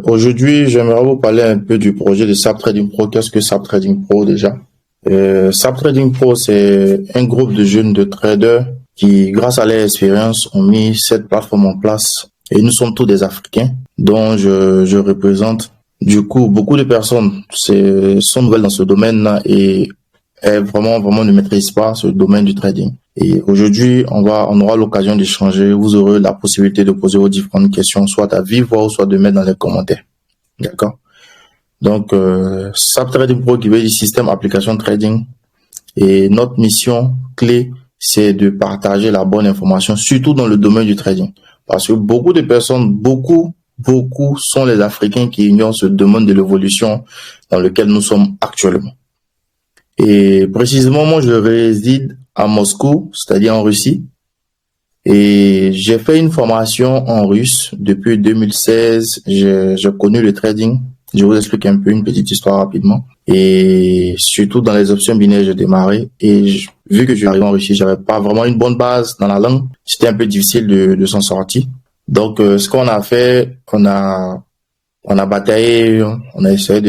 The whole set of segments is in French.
Aujourd'hui, j'aimerais vous parler un peu du projet de SAP Trading Pro. Qu'est-ce que SAP Trading Pro déjà? SAP Trading Pro, c'est un groupe de jeunes de traders qui, grâce à leur expérience, ont mis cette plateforme en place. Et nous sommes tous des Africains, dont je représente. Du coup, beaucoup de personnes sont nouvelles dans ce domaine-là et vraiment ne maîtrisent pas ce domaine du trading. Et aujourd'hui, on aura l'occasion d'échanger. Vous aurez la possibilité de poser vos différentes questions, soit à vive voix ou soit de mettre dans les commentaires. D'accord? Donc, SAP Trading Pro qui veut dire système application trading. Et notre mission clé, c'est de partager la bonne information, surtout dans le domaine du trading. Parce que beaucoup de personnes, beaucoup sont les Africains qui ignorent ce domaine de l'évolution dans lequel nous sommes actuellement. Et précisément, moi, je réside à Moscou, c'est-à-dire en Russie. Et j'ai fait une formation en russe depuis 2016. J'ai connu le trading. Je vous explique un peu une petite histoire rapidement. Et surtout dans les options binaires, j'ai démarré. Et vu que je suis arrivé en Russie, j'avais pas vraiment une bonne base dans la langue. C'était un peu difficile de s'en sortir. Donc, ce qu'on a fait, on a bataillé, on a essayé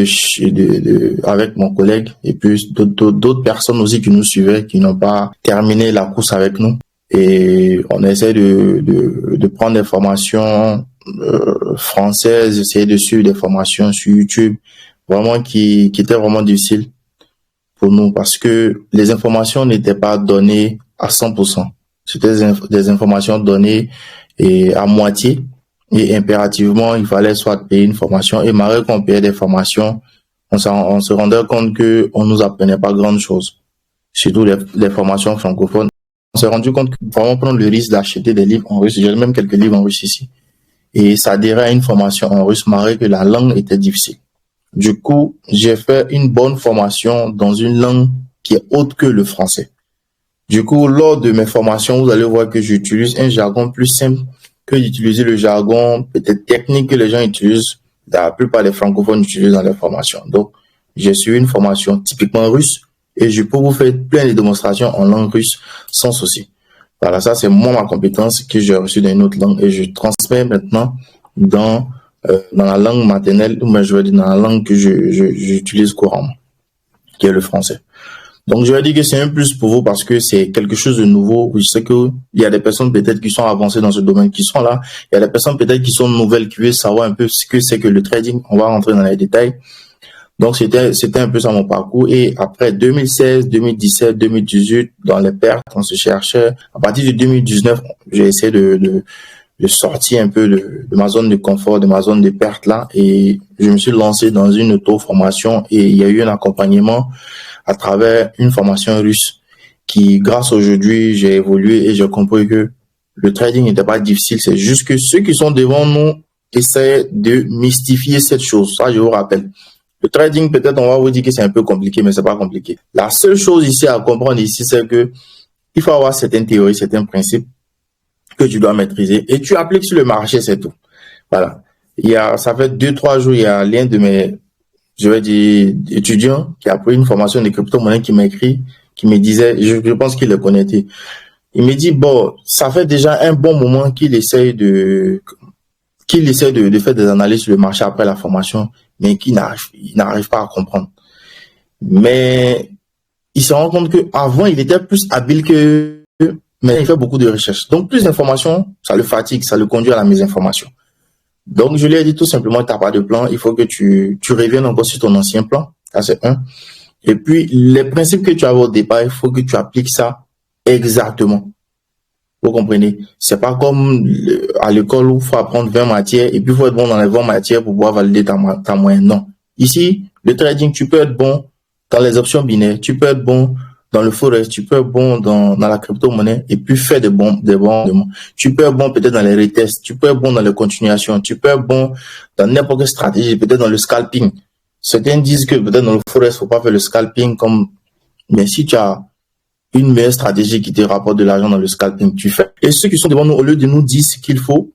avec mon collègue et puis d'autres personnes aussi qui nous suivaient, qui n'ont pas terminé la course avec nous. Et on a essayé de prendre des formations françaises, essayer de suivre des formations sur YouTube, vraiment qui étaient vraiment difficiles pour nous parce que les informations n'étaient pas données à 100%. C'était des informations données et à moitié. Et impérativement, il fallait soit payer une formation. Et malgré qu'on payait des formations, on se rendait compte que on nous apprenait pas grande chose. Surtout les formations francophones. On s'est rendu compte que vraiment prendre le risque d'acheter des livres en russe. J'ai même quelques livres en russe ici. Et ça adhérait à une formation en russe malgré que la langue était difficile. Du coup, j'ai fait une bonne formation dans une langue qui est autre que le français. Du coup, lors de mes formations, vous allez voir que j'utilise un jargon plus simple que d'utiliser le jargon peut-être technique que les gens utilisent, la plupart des francophones utilisent dans les formations. Donc, j'ai suivi une formation typiquement russe et je peux vous faire plein de démonstrations en langue russe sans souci. Voilà, ça c'est moi ma compétence que j'ai reçue dans une autre langue et je transmets maintenant dans la langue maternelle, ou je vais dire dans la langue que j'utilise couramment, qui est le français. Donc, je vais dire que c'est un plus pour vous parce que c'est quelque chose de nouveau. Je sais qu'il y a des personnes peut-être qui sont avancées dans ce domaine, qui sont là. Il y a des personnes peut-être qui sont nouvelles, qui veulent savoir un peu ce que c'est que le trading. On va rentrer dans les détails. Donc, c'était un peu ça mon parcours. Et après 2016, 2017, 2018, dans les pertes, on se cherchait. À partir de 2019, j'ai essayé de sortir un peu de ma zone de confort, de ma zone de perte là. Et je me suis lancé dans une auto-formation et il y a eu un accompagnement à travers une formation russe qui, grâce aujourd'hui, j'ai évolué et j'ai compris que le trading n'était pas difficile. C'est juste que ceux qui sont devant nous essaient de mystifier cette chose. Ça, je vous rappelle. Le trading, peut-être, on va vous dire que c'est un peu compliqué, mais c'est pas compliqué. La seule chose ici à comprendre ici, c'est que il faut avoir certaines théories, certains principes que tu dois maîtriser et tu appliques sur le marché, c'est tout. Voilà. Ça fait 2-3 jours, il y a l'un de mes, je vais dire, étudiant qui a pris une formation de crypto-monnaie qui m'a écrit, qui me disait, je pense qu'il est connecté. Il me dit, bon, ça fait déjà un bon moment qu'il essaye de faire des analyses sur le marché après la formation, mais qu'il n'arrive pas à comprendre. Mais il se rend compte qu'avant, il était plus habile que, mais il fait beaucoup de recherches. Donc, plus d'informations, ça le fatigue, ça le conduit à la mésinformation. Donc, je lui ai dit tout simplement, tu n'as pas de plan, il faut que tu reviennes encore sur ton ancien plan. Ça, c'est un. Et puis, les principes que tu avais au départ, il faut que tu appliques ça exactement. Vous comprenez? C'est pas comme à l'école où il faut apprendre 20 matières et puis il faut être bon dans les 20 matières pour pouvoir valider ta moyenne. Non. Ici, le trading, tu peux être bon dans les options binaires, tu peux être bon dans le forex, tu peux être bon dans la crypto-monnaie et puis faire des bons. Tu peux être bon peut-être dans les retests, tu peux être bon dans les continuations, tu peux être bon dans n'importe quelle stratégie, peut-être dans le scalping. Certains disent que peut-être dans le forex, faut pas faire le scalping mais si tu as une meilleure stratégie qui te rapporte de l'argent dans le scalping, tu fais. Et ceux qui sont devant nous, au lieu de nous dire ce qu'il faut,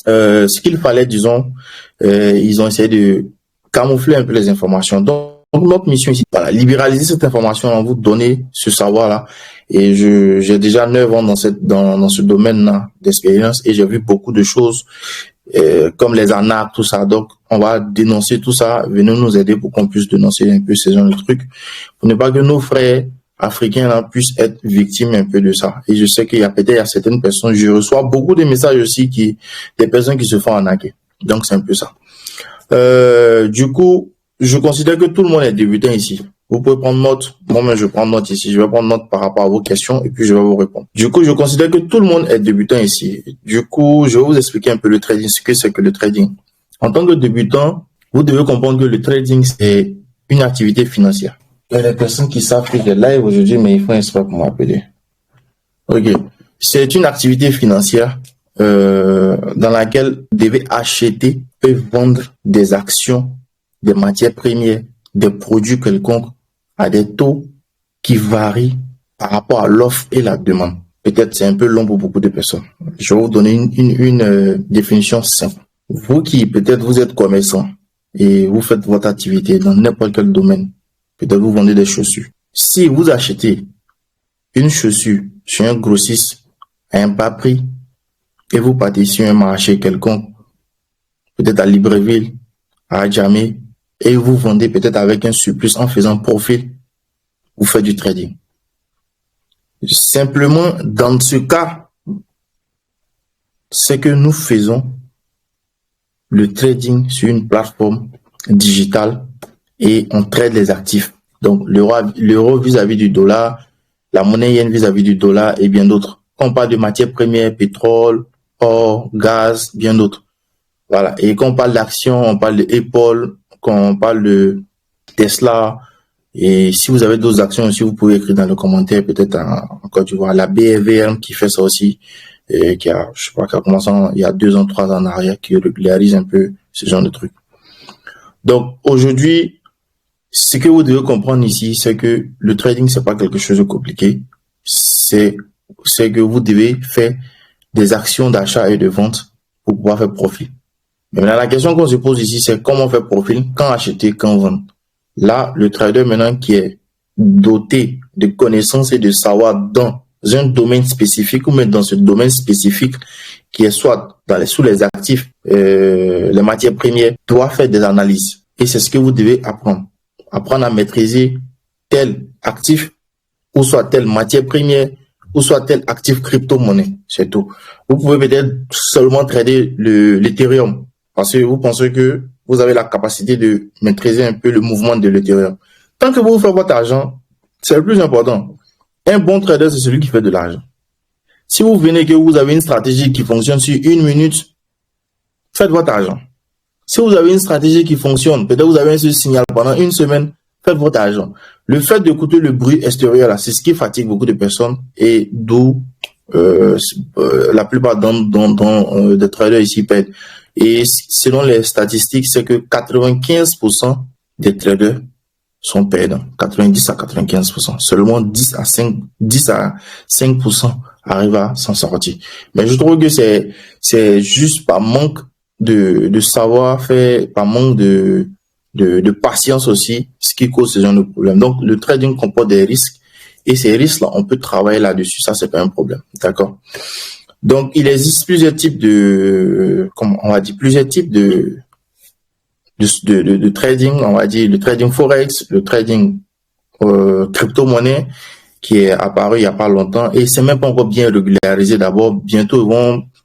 ce qu'il fallait, disons, ils ont essayé de camoufler un peu les informations. Donc, notre mission ici, voilà, libéraliser cette information, vous donner ce savoir-là. Et j'ai déjà 9 ans dans ce domaine-là d'expérience et j'ai vu beaucoup de choses. comme les arnaques, tout ça. Donc, on va dénoncer tout ça. Venez nous aider pour qu'on puisse dénoncer un peu ces genres de trucs, pour ne pas que nos frères africains là puissent être victimes un peu de ça. Et je sais qu'il y a peut-être certaines personnes, je reçois beaucoup de messages aussi des personnes qui se font arnaquer. Donc, c'est un peu ça. Du coup, je considère que tout le monde est débutant ici. Vous pouvez prendre note. Moi-même, je prends note ici. Je vais prendre note par rapport à vos questions et puis je vais vous répondre. Du coup, je considère que tout le monde est débutant ici. Du coup, je vais vous expliquer un peu le trading, ce que c'est que le trading. En tant que débutant, vous devez comprendre que le trading, c'est une activité financière. Il y a des personnes qui savent que j'ai live aujourd'hui, mais ils font exprès pour m'appeler. Ok. C'est une activité financière dans laquelle vous devez acheter et vendre des actions, des matières premières, des produits quelconques à des taux qui varient par rapport à l'offre et la demande. Peut-être c'est un peu long pour beaucoup de personnes. Je vais vous donner une définition simple. Vous qui peut-être vous êtes commerçant et vous faites votre activité dans n'importe quel domaine, peut-être vous vendez des chaussures. Si vous achetez une chaussure chez un grossiste à un bas prix et vous partez sur un marché quelconque, peut-être à Libreville, à Adjamé, et vous vendez peut-être avec un surplus en faisant profit, vous faites du trading. Simplement, dans ce cas, c'est que nous faisons le trading sur une plateforme digitale et on trade les actifs. Donc, l'euro vis-à-vis du dollar, la monnaie yen vis-à-vis du dollar et bien d'autres. Quand on parle de matières premières, pétrole, or, gaz, bien d'autres. Voilà. Et quand on parle d'actions, on parle de Apple, quand on parle de Tesla. Et si vous avez d'autres actions aussi, vous pouvez écrire dans le commentaire, peut-être en Côte d'Ivoire, la BRVM qui fait ça aussi, et qui a, je sais pas, qui a commencé il y a 2 ans, 3 ans en arrière, qui régularise un peu ce genre de trucs. Donc, aujourd'hui, ce que vous devez comprendre ici, c'est que le trading, c'est pas quelque chose de compliqué. C'est que vous devez faire des actions d'achat et de vente pour pouvoir faire profit. Mais maintenant, la question qu'on se pose ici, c'est comment faire profit, quand acheter, quand vendre. Là, le trader maintenant qui est doté de connaissances et de savoir dans un domaine spécifique ou même dans ce domaine spécifique qui est soit sous les actifs, les matières premières, doit faire des analyses. Et c'est ce que vous devez apprendre. Apprendre à maîtriser tel actif ou soit telle matière première ou soit tel actif crypto-monnaie. C'est tout. Vous pouvez peut-être seulement trader l'Ethereum parce que vous pensez que vous avez la capacité de maîtriser un peu le mouvement de l'Ethereum. Tant que vous faites votre argent, c'est le plus important. Un bon trader, c'est celui qui fait de l'argent. Si vous venez que vous avez une stratégie qui fonctionne sur 1 minute, faites votre argent. Si vous avez une stratégie qui fonctionne, peut-être vous avez un seul signal pendant 1 semaine, faites votre argent. Le fait d'écouter le bruit extérieur, là, c'est ce qui fatigue beaucoup de personnes et d'où la plupart des traders ici perdent. Et selon les statistiques, c'est que 95% des traders sont perdants. 90 à 95%. Seulement 10 à 5% arrivent à s'en sortir. Mais je trouve que c'est juste par manque de savoir-faire, par manque de patience aussi, ce qui cause ce genre de problème. Donc, le trading comporte des risques et ces risques-là, on peut travailler là-dessus. Ça, c'est pas un problème. D'accord? Donc, il existe plusieurs types de trading, on va dire, le trading forex, le trading crypto-monnaie qui est apparu il n'y a pas longtemps et c'est même pas encore bien régularisé. D'abord, bientôt,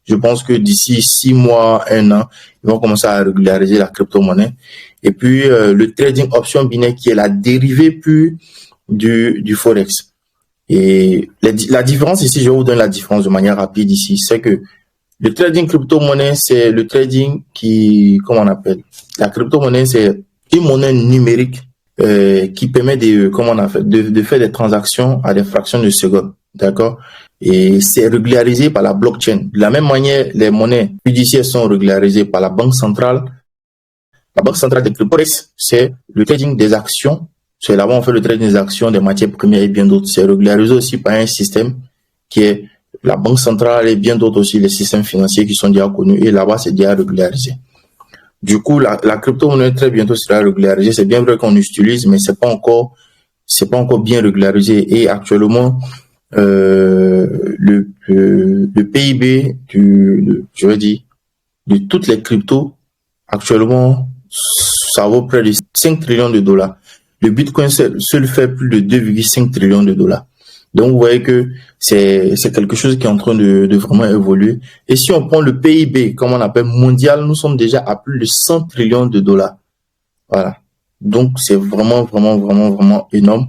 je pense que d'ici 6 mois, 1 an, ils vont commencer à régulariser la crypto-monnaie. Et puis, le trading option binaire qui est la dérivée pure du forex. Et la différence ici, je vais vous donner la différence de manière rapide ici, c'est que le trading crypto-monnaie, c'est le trading comment on appelle? La crypto-monnaie, c'est une monnaie numérique qui permet de faire des transactions à des fractions de secondes. D'accord? Et c'est régularisé par la blockchain. De la même manière, les monnaies fiduciaires sont régularisées par la banque centrale. La banque centrale des crypto, c'est le trading des actions. C'est là-bas on fait le trading des actions, des matières premières et bien d'autres. C'est régularisé aussi par un système qui est la banque centrale et bien d'autres aussi, les systèmes financiers qui sont déjà connus. Et là-bas, c'est déjà régularisé. Du coup, la crypto-monnaie très bientôt sera régularisée. C'est bien vrai qu'on l'utilise, mais c'est pas encore bien régularisé. Et actuellement, le PIB du de toutes les cryptos, actuellement, ça vaut près de 5 trillions de dollars. Le Bitcoin seul fait plus de 2,5 trillions de dollars. Donc, vous voyez que c'est quelque chose qui est en train de vraiment évoluer. Et si on prend le PIB, comme on appelle mondial, nous sommes déjà à plus de 100 trillions de dollars. Voilà. Donc, c'est vraiment énorme.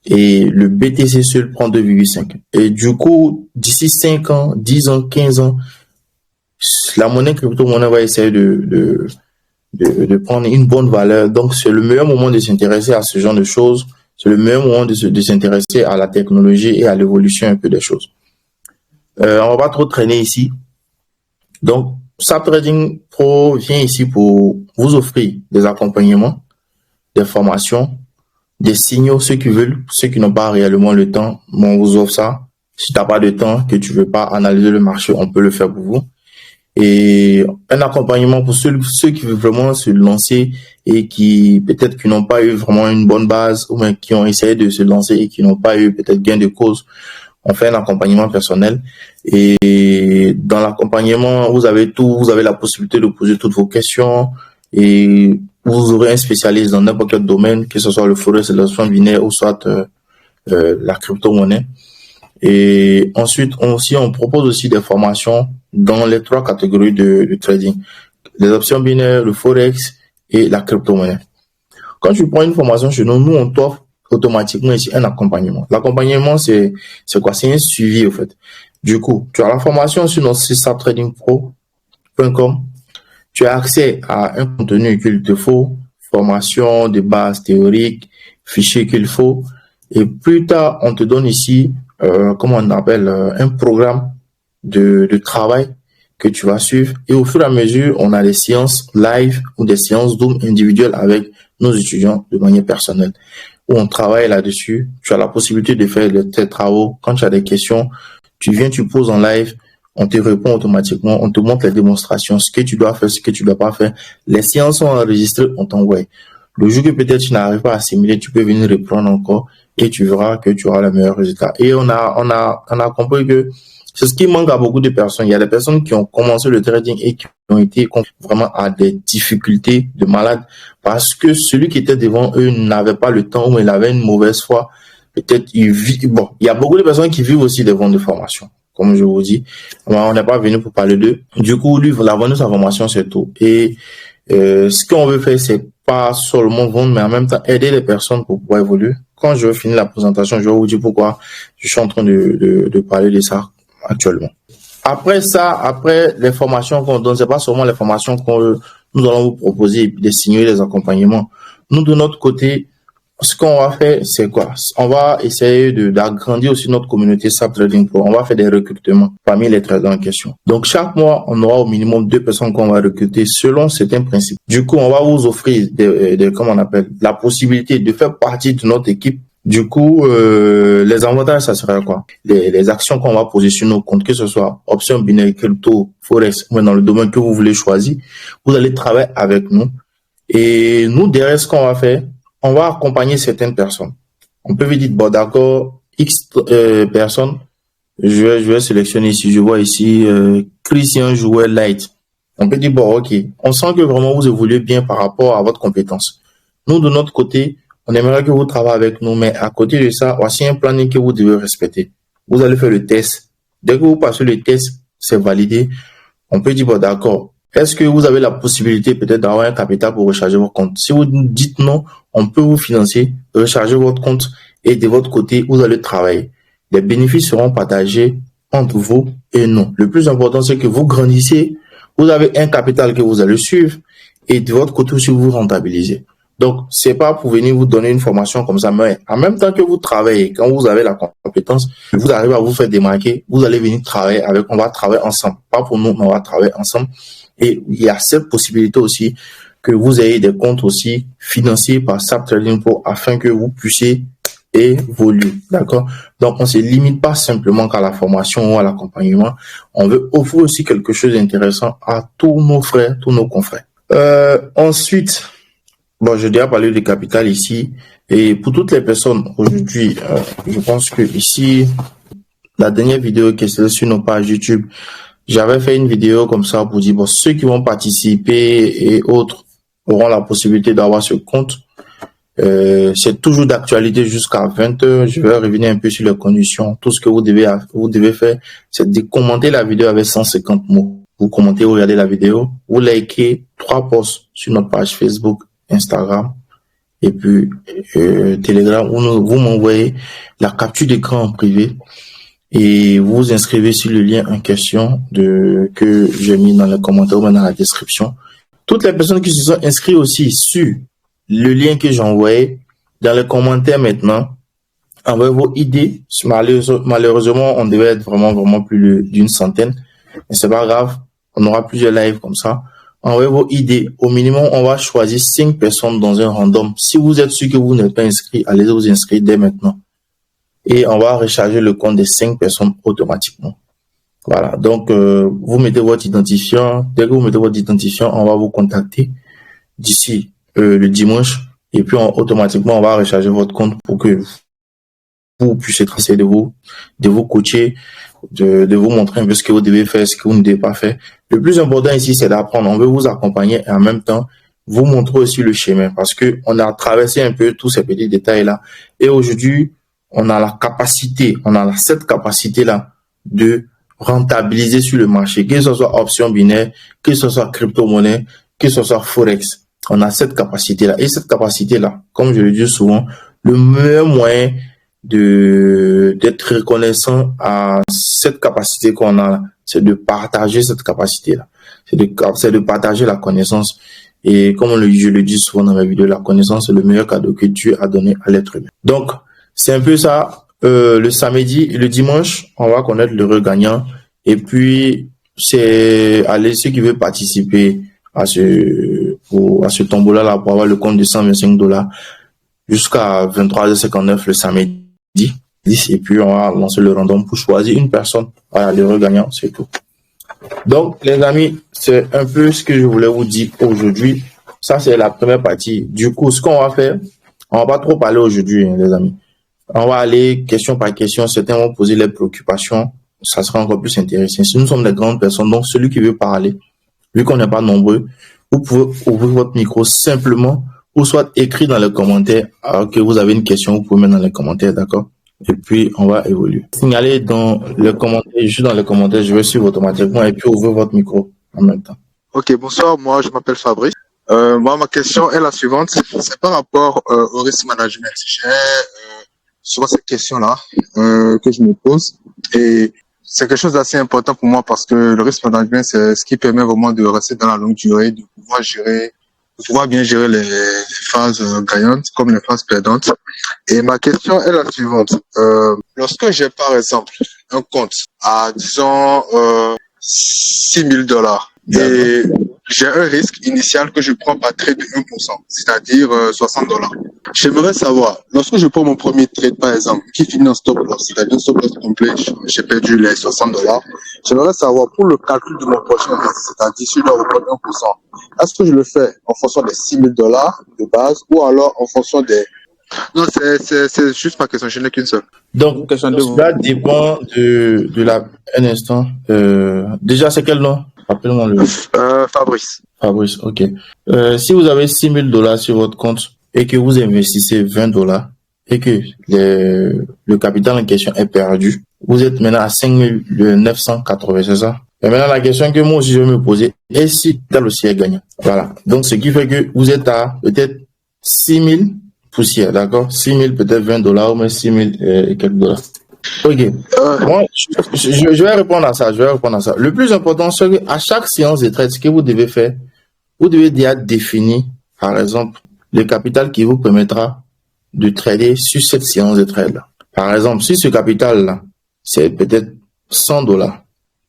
Et le BTC seul prend 2,5. Et du coup, d'ici 5 ans, 10 ans, 15 ans, la monnaie crypto-monnaie va essayer de prendre une bonne valeur. Donc, c'est le meilleur moment de s'intéresser à ce genre de choses. C'est le meilleur moment de s'intéresser à la technologie et à l'évolution un peu des choses. On va pas trop traîner ici. Donc, SAP Trading Pro vient ici pour vous offrir des accompagnements, des formations, des signaux, ceux qui veulent, ceux qui n'ont pas réellement le temps, on vous offre ça. Si tu n'as pas de temps, que tu veux pas analyser le marché, on peut le faire pour vous. Et un accompagnement pour ceux qui veulent vraiment se lancer et qui peut-être qui n'ont pas eu vraiment une bonne base ou bien qui ont essayé de se lancer et qui n'ont pas eu peut-être gain de cause. On fait un accompagnement personnel et dans l'accompagnement, vous avez tout, vous avez la possibilité de poser toutes vos questions et vous aurez un spécialiste dans n'importe quel domaine, que ce soit le forex, le fonds binaire ou soit la crypto-monnaie. Et ensuite, on propose aussi des formations dans les 3 catégories de trading. Les options binaires, le forex et la crypto-monnaie. Quand tu prends une formation chez nous, on t'offre automatiquement ici un accompagnement. L'accompagnement, c'est quoi? C'est un suivi, en fait. Du coup, tu as la formation sur notre site saptradingpro.com. Tu as accès à un contenu qu'il te faut, formation de base théorique, fichier qu'il faut. Et plus tard, on te donne ici, comment on appelle, un programme de travail que tu vas suivre. Et au fur et à mesure, on a des séances live ou des séances Zoom individuelles avec nos étudiants de manière personnelle, où on travaille là-dessus. Tu as la possibilité de faire tes travaux. Quand tu as des questions, tu viens, tu poses en live, on te répond automatiquement, on te montre les démonstrations, ce que tu dois faire, ce que tu dois pas faire. Les séances sont enregistrées, on t'envoie. Le jour que peut-être tu n'arrives pas à assimiler, tu peux venir reprendre encore et tu verras que tu auras le meilleur résultat. Et on a compris que c'est ce qui manque à beaucoup de personnes. Il y a des personnes qui ont commencé le trading et qui ont été vraiment à des difficultés de malade parce que celui qui était devant eux n'avait pas le temps ou il avait une mauvaise foi. Peut-être il y a beaucoup de personnes qui vivent aussi des ventes de formation. Comme je vous dis, on n'est pas venu pour parler d'eux. Du coup, lui, la vente de sa formation, c'est tout. Et ce qu'on veut faire, c'est pas seulement vendre, mais en même temps aider les personnes pour pouvoir évoluer. Quand je vais finir la présentation, je vais vous dire pourquoi je suis en train de parler de ça actuellement. Après ça, après les formations qu'on donne, c'est pas seulement les formations nous allons vous proposer, des signaux, des accompagnements. Nous, de notre côté, ce qu'on va faire, c'est quoi? On va essayer d'agrandir aussi notre communauté SAP Trading Pro. On va faire des recrutements parmi les traders en question. Donc, chaque mois, on aura au minimum 2 personnes qu'on va recruter selon certains principes. Du coup, on va vous offrir comment on appelle, la possibilité de faire partie de notre équipe. Du coup, les avantages, ça sera quoi? Les actions qu'on va poser sur nos comptes, que ce soit options binaires, crypto, forex, ou dans le domaine que vous voulez choisir, vous allez travailler avec nous. Et nous, derrière ce qu'on va faire, on va accompagner certaines personnes. On peut vous dire, bon, d'accord, X personnes, je vais sélectionner ici, je vois ici Christian Jouet Light. On peut dire, bon, ok, on sent que vraiment vous évoluez bien par rapport à votre compétence. Nous, de notre côté, on aimerait que vous travaillez avec nous, mais à côté de ça, voici un planning que vous devez respecter. Vous allez faire le test. Dès que vous passez le test, c'est validé. On peut dire, bon, d'accord, est-ce que vous avez la possibilité peut-être d'avoir un capital pour recharger votre compte? Si vous dites non, on peut vous financer, recharger votre compte et de votre côté, vous allez travailler. Les bénéfices seront partagés entre vous et nous. Le plus important, c'est que vous grandissez, vous avez un capital que vous allez suivre et de votre côté aussi, vous rentabilisez. Donc, c'est pas pour venir vous donner une formation comme ça, mais en même temps que vous travaillez, quand vous avez la compétence, vous arrivez à vous faire démarquer, vous allez venir travailler on va travailler ensemble. Pas pour nous, mais on va travailler ensemble. Et il y a cette possibilité aussi que vous ayez des comptes aussi financiers par SAP Trading Pro afin que vous puissiez évoluer. D'accord? Donc, on se limite pas simplement qu'à la formation ou à l'accompagnement. On veut offrir aussi quelque chose d'intéressant à tous nos frères, tous nos confrères. Ensuite, bon, j'ai déjà parlé de capital ici. Et pour toutes les personnes aujourd'hui, je pense que ici, la dernière vidéo qui est sur nos pages YouTube, j'avais fait une vidéo comme ça pour dire, bon, ceux qui vont participer et autres auront la possibilité d'avoir ce compte. C'est toujours d'actualité jusqu'à 20h. Je vais revenir un peu sur les conditions. Tout ce que vous devez faire, c'est de commenter la vidéo avec 150 mots. Vous commentez, vous regardez la vidéo, vous likez 3 posts sur notre page Facebook, Instagram et puis Telegram, où vous m'envoyez la capture d'écran en privé et vous vous inscrivez sur le lien en question que j'ai mis dans les commentaires ou dans la description. Toutes les personnes qui se sont inscrites aussi sur le lien que j'ai envoyé dans les commentaires maintenant, envoyez vos idées. Malheureusement, on devait être vraiment plus d'une centaine, mais c'est pas grave. On aura plusieurs lives comme ça. Envoyez vos idées. Au minimum, on va choisir 5 personnes dans un random. Si vous êtes sûr que vous n'êtes pas inscrit, allez vous inscrire dès maintenant. Et on va recharger le compte des 5 personnes automatiquement. Voilà. Donc, vous mettez votre identifiant. Dès que vous mettez votre identifiant, on va vous contacter d'ici le dimanche. Et puis, automatiquement, on va recharger votre compte pour que vous puissiez tracer de vous coacher, de vous montrer un peu ce que vous devez faire, ce que vous ne devez pas faire. Le plus important ici, c'est d'apprendre. On veut vous accompagner et en même temps, vous montrer aussi le chemin parce que on a traversé un peu tous ces petits détails-là. Et aujourd'hui, on a cette capacité-là de rentabiliser sur le marché, que ce soit option binaire, que ce soit crypto-monnaie, que ce soit Forex. On a cette capacité-là. Et cette capacité-là, comme je le dis souvent, le meilleur moyen d'être reconnaissant à cette capacité qu'on a là, c'est de partager cette capacité-là. C'est de partager la connaissance. Et comme je le dis souvent dans mes vidéos, la connaissance, c'est le meilleur cadeau que Dieu a donné à l'être humain. Donc, c'est un peu ça. Le samedi et le dimanche, on va connaître l'heureux gagnant. Et puis, ceux qui veulent participer à ce tombola-là pour avoir le compte de $125 jusqu'à 23h59 le samedi. Et puis, on va lancer le random pour choisir une personne. Voilà, l'heureux gagnant, c'est tout. Donc, les amis, c'est un peu ce que je voulais vous dire aujourd'hui. Ça, c'est la première partie. Du coup, ce qu'on va faire, on va pas trop parler aujourd'hui, hein, les amis. On va aller question par question. Certains vont poser leurs préoccupations. Ça sera encore plus intéressant. Si nous sommes des grandes personnes, donc celui qui veut parler, vu qu'on n'est pas nombreux, vous pouvez ouvrir votre micro simplement ou soit écrire dans les commentaires. Alors que vous avez une question, vous pouvez mettre dans les commentaires, d'accord? Et puis, on va évoluer. Signalez dans les commentaires, je vais suivre automatiquement et puis ouvrir votre micro en même temps. Ok, bonsoir, moi je m'appelle Fabrice. Ma question est la suivante, c'est par rapport au risk management. J'ai souvent cette question-là que je me pose et c'est quelque chose d'assez important pour moi parce que le risk management, c'est ce qui permet vraiment de rester dans la longue durée, de pouvoir bien gérer les phases gagnantes comme les phases perdantes. Et ma question est la suivante. Lorsque j'ai par exemple un compte à, disons, $6,000 et j'ai un risque initial que je prends par trade de 1%, c'est-à-dire $60. J'aimerais savoir, lorsque je prends mon premier trade par exemple, qui finit en stop loss, c'est-à-dire un stop loss complet, j'ai perdu les $60, j'aimerais savoir pour le calcul de mon prochain risque, c'est-à-dire si je dois reprendre 1%, est-ce que je le fais en fonction des $6,000 de base ou alors en fonction des... Non, c'est juste ma question, je n'ai qu'une seule. Donc, cela dépend de la... Un instant. Déjà, c'est quel nom? Rappelez-moi le... Fabrice. Fabrice, ok. Si vous avez $6,000 sur votre compte et que vous investissez $20 et que le capital en question est perdu, vous êtes maintenant à 5,980, c'est ça? Et maintenant, la question que moi aussi je vais me poser est si le capital aussi est gagnant. Voilà. Donc, ce qui fait que vous êtes à peut-être 6,000 poussières, d'accord? 6,000 peut-être $20 ou même 6,000 et quelques dollars. Ok. Moi, je vais répondre à ça. Le plus important, c'est qu'à chaque séance de trade, ce que vous devez faire, vous devez déjà définir, par exemple, le capital qui vous permettra de trader sur cette séance de trade-là. Par exemple, si ce capital-là, c'est peut-être $100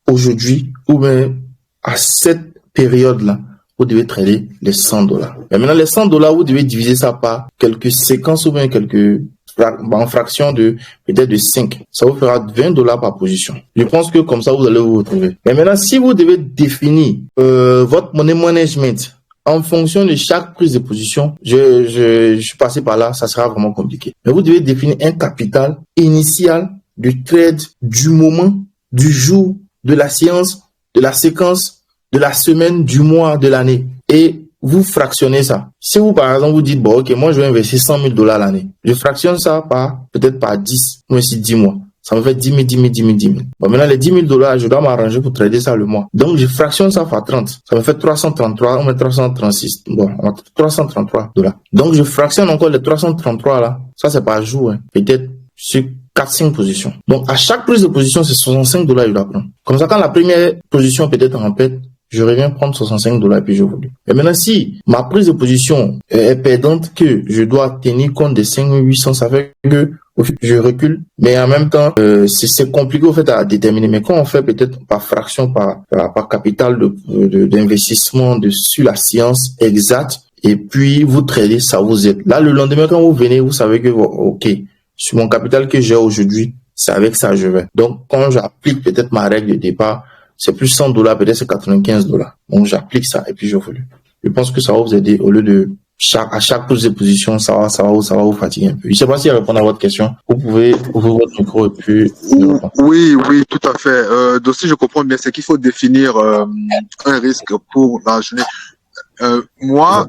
aujourd'hui, ou même à cette période-là, vous devez trader les $100. Et maintenant, les $100, vous devez diviser ça par quelques séquences ou bien en fraction de peut-être de 5. Ça vous fera $20 par position. Je pense que comme ça, vous allez vous retrouver. Mais maintenant, si vous devez définir votre money management en fonction de chaque prise de position, je suis passé par là, ça sera vraiment compliqué. Mais vous devez définir un capital initial du trade du moment, du jour, de la séance de la séquence, de la semaine, du mois, de l'année. Et vous fractionnez ça. Si vous, par exemple, vous dites, bon, ok, moi, je vais investir $100,000 l'année. Je fractionne ça peut-être par 10, ou ainsi 10 mois. Ça me fait 10 000, 10 000, 10 000, 10 000. Bon, maintenant, les $10,000, je dois m'arranger pour trader ça le mois. Donc, je fractionne ça par 30. Ça me fait 333, ou 336. Bon, $333. Donc, je fractionne encore les 333 là. Ça, c'est par jour, hein. Peut-être sur 4-5 positions. Donc, à chaque prise de position, c'est $65 que je dois prendre. Comme ça, quand la première position peut-être en perte, je reviens prendre $65 et puis je voulais. Et maintenant, si ma prise de position est perdante, que je dois tenir compte des 5 800, ça fait que je recule. Mais en même temps, c'est compliqué au fait à déterminer. Mais quand on fait peut-être par fraction, par capital d'investissement sur la science exacte, et puis vous tradez, ça vous aide. Là, le lendemain, quand vous venez, vous savez que, ok, sur mon capital que j'ai aujourd'hui, c'est avec ça que je vais. Donc, quand j'applique peut-être ma règle de départ, c'est plus $100, peut-être c'est $95. Donc, j'applique ça et puis je voulais. Je pense que ça va vous aider au lieu de à chaque prise de position, ça va vous fatiguer un peu. Je ne sais pas si elle répond à votre question. Vous pouvez ouvrir votre micro et puis... Oui, tout à fait. Donc, si je comprends bien, c'est qu'il faut définir un risque pour la journée. Moi,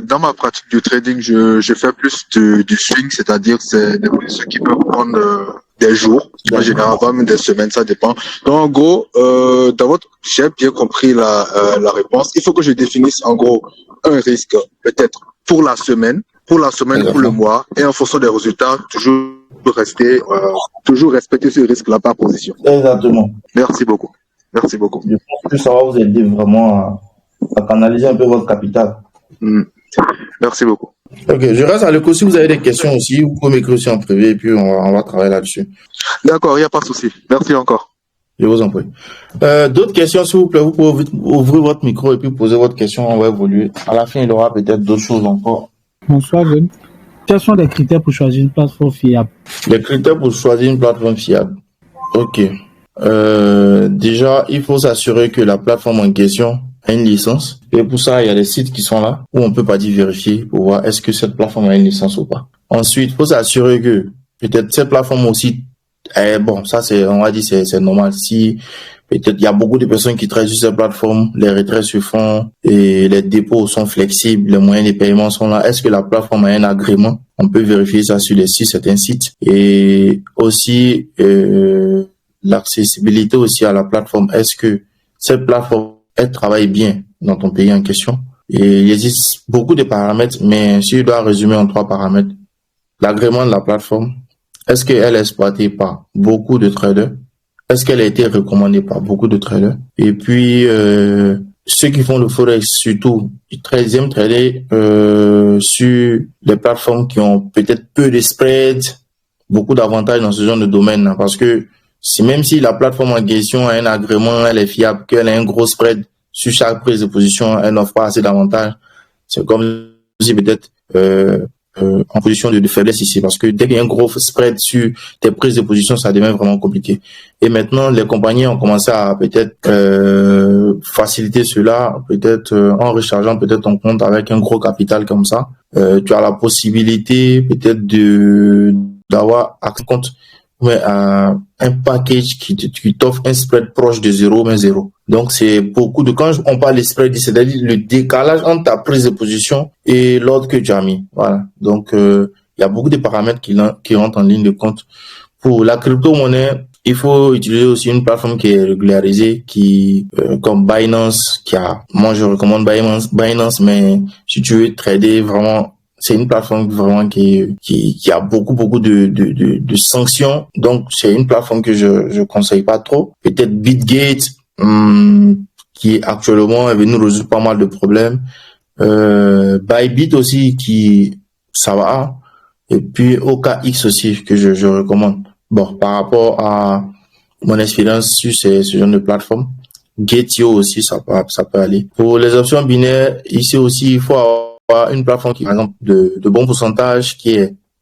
dans ma pratique du trading, je fais plus du swing, c'est-à-dire c'est des positions qui peuvent prendre des jours, en général, même des semaines, ça dépend. Donc, en gros, j'ai bien compris la réponse. Il faut que je définisse, en gros, un risque, peut-être pour la semaine, pour le mois, et en fonction des résultats, toujours respecter ce risque-là par position. Exactement. Merci beaucoup. Je pense que ça va vous aider vraiment à canaliser un peu votre capital. Merci beaucoup. Ok, je reste à l'écoute. Si vous avez des questions aussi, vous pouvez m'écrire aussi en privé et puis on va travailler là-dessus. D'accord, il n'y a pas de souci. Merci encore. Je vous en prie. D'autres questions, s'il vous plaît, vous pouvez ouvrir votre micro et puis poser votre question, on va évoluer. À la fin, il y aura peut-être d'autres choses encore. Bonsoir, John. Quels sont les critères pour choisir une plateforme fiable? Les critères pour choisir une plateforme fiable. Ok. Déjà, il faut s'assurer que la plateforme en question a une licence. Et pour ça, il y a des sites qui sont là où on peut pas dire vérifier pour voir est-ce que cette plateforme a une licence ou pas. Ensuite, il faut s'assurer que peut-être cette plateforme aussi, bon, ça on va dire c'est normal. Si peut-être il y a beaucoup de personnes qui travaillent sur cette plateforme, les retraits se font et les dépôts sont flexibles, les moyens de paiement sont là. Est-ce que la plateforme a un agrément? On peut vérifier ça sur certains sites. Et aussi, l'accessibilité aussi à la plateforme. Est-ce que cette plateforme, elle travaille bien dans ton pays en question? Et il existe beaucoup de paramètres, mais si je dois résumer en 3 paramètres, l'agrément de la plateforme, est-ce qu'elle est exploitée par beaucoup de traders? Est-ce qu'elle a été recommandée par beaucoup de traders? Et puis, ceux qui font le forex, surtout, ils aiment trader sur des plateformes qui ont peut-être peu de spreads, beaucoup d'avantages dans ce genre de domaine, hein, parce que même si la plateforme en question a un agrément, elle est fiable, qu'elle a un gros spread sur chaque prise de position, elle n'offre pas assez d'avantages, c'est comme si peut-être en position de faiblesse ici, parce que dès qu'il y a un gros spread sur tes prises de position, ça devient vraiment compliqué. Et maintenant, les compagnies ont commencé à peut-être faciliter cela, peut-être en rechargeant peut-être ton compte avec un gros capital comme ça. Tu as la possibilité peut-être d'avoir un compte, mais un package qui t'offre un spread proche de 0, mais 0. Donc, c'est beaucoup de, quand on parle de spread, c'est-à-dire le décalage entre ta prise de position et l'ordre que tu as mis. Voilà. Donc, il y a beaucoup de paramètres qui rentrent en ligne de compte. Pour la crypto-monnaie, il faut utiliser aussi une plateforme qui est régularisée, comme Binance, moi je recommande Binance, mais si tu veux trader vraiment, c'est une plateforme vraiment qui a beaucoup de sanctions. Donc, c'est une plateforme que je conseille pas trop. Peut-être BitGate, qui actuellement est venu résoudre pas mal de problèmes. Bybit aussi, ça va. Et puis, OKX aussi, que je recommande. Bon, par rapport à mon expérience sur ce genre de plateforme. Gate.io aussi, ça peut aller. Pour les options binaires, ici aussi, il faut avoir une plateforme qui, par exemple, de bon pourcentage,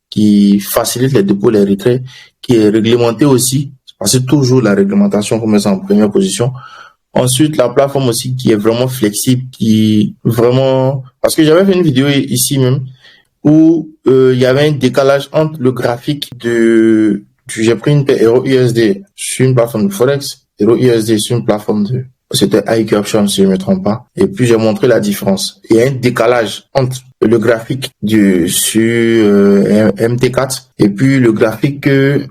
qui facilite les dépôts, les retraits, qui est réglementée aussi, parce que toujours la réglementation qu'on met en première position. Ensuite, la plateforme aussi qui est vraiment flexible, parce que j'avais fait une vidéo ici même, où il y avait un décalage entre le graphique j'ai pris une paire EURUSD sur une plateforme de Forex, EURUSD sur une plateforme c'était IQ Option si je ne me trompe pas. Et puis j'ai montré la différence. Il y a un décalage entre le graphique sur MT4 et puis le graphique que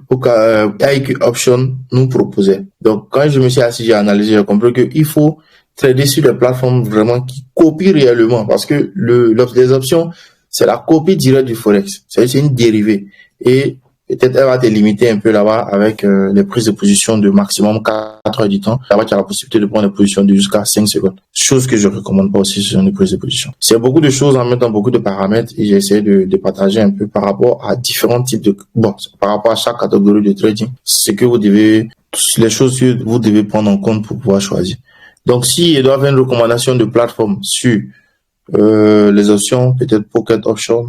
IQ Option nous proposait. Donc quand je me suis assis, j'ai analysé, j'ai compris qu'il faut trader sur des plateformes vraiment qui copient réellement, parce que les options, c'est la copie directe du Forex. C'est une dérivée. Et peut-être elle va te limiter un peu là-bas avec les prises de position de maximum 4 heures du temps. Là-bas, tu as la possibilité de prendre des positions de jusqu'à 5 secondes. Chose que je ne recommande pas aussi sur une prise de position. C'est beaucoup de choses en mettant beaucoup de paramètres et j'ai essayé de partager un peu par rapport à différents types de... Bon, par rapport à chaque catégorie de trading, c'est que les choses que vous devez prendre en compte pour pouvoir choisir. Donc, s'il doit y avoir une recommandation de plateforme sur les options, peut-être Pocket Option,